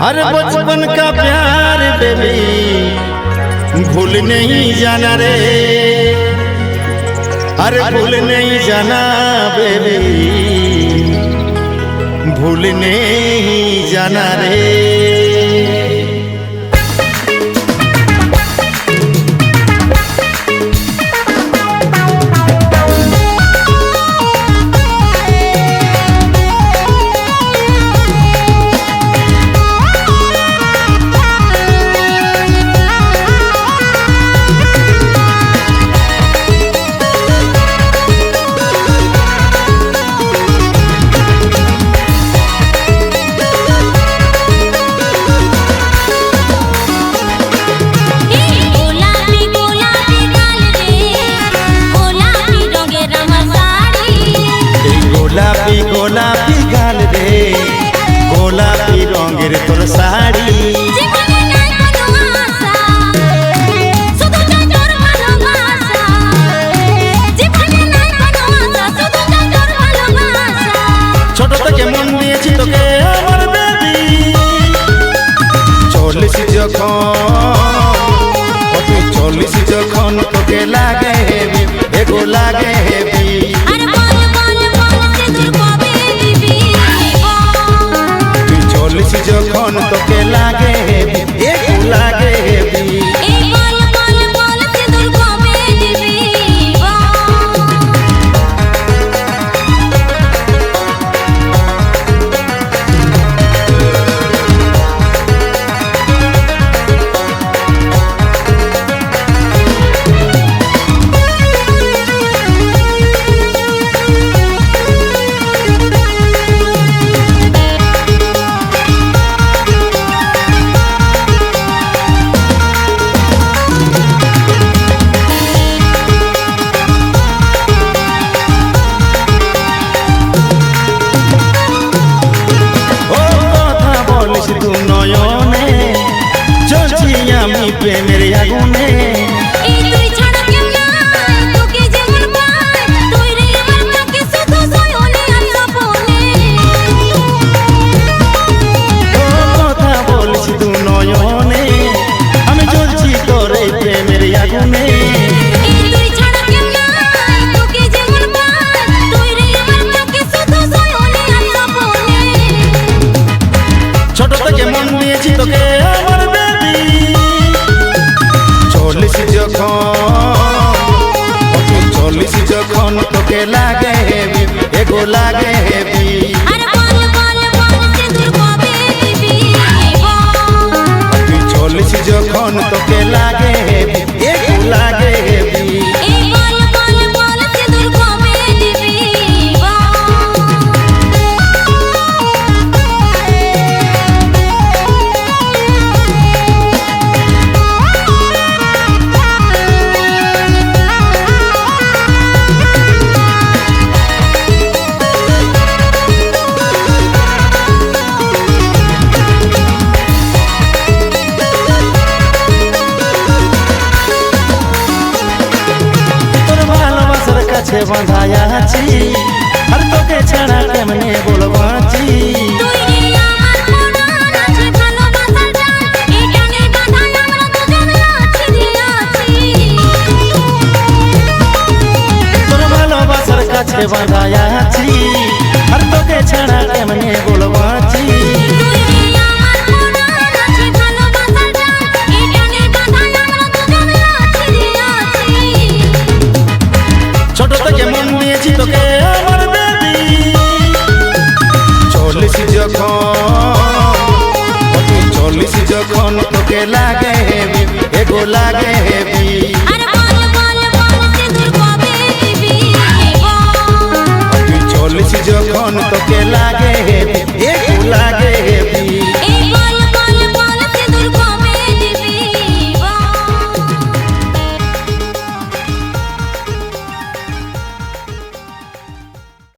अरे बचपन का प्यार बेबी भूल नहीं जाना रे, अरे भूल नहीं जाना बेबी, भूल नहीं जाना रे। गोलापी गोलापी गाल रे, गोलापी रंगेर तोर शाड़ी, ছোট থেকে মন দিয়েছি তোকে আমার বেবি, চল্লিশ যখন তোকে লাগে হেবি, এগো লাগে হেবি। যখন তোকে লাগে হেবি, এগো লাগে হেবি। প্রেমের আগুনে কথা বলছি তু নয়নে, আমি জ্বলছি তোর এই প্রেমের আগুনে। ছোট থেকে মন দিয়েছি তোকে আমার বেবি, চল্লিশ যখন তোকে লাগে হেবি, এগো লাগে হেবি। চল্লিশ যখন তোকে লাগে হেবি, এগো লাগে হেবি। বাঁধায়া আছি আর তোকে ছাড়া কেমনে বলবো আছি, তোর ভালোবাসার কাছে বাঁধায়া আছি আর তোকে ছাড়া কেমনে বলবো আছি। ছোট থেকে মন দিয়েছি তোকে আমার বেবি, চল্লিশ যখন তোকে লাগে হেবি, এগো লাগে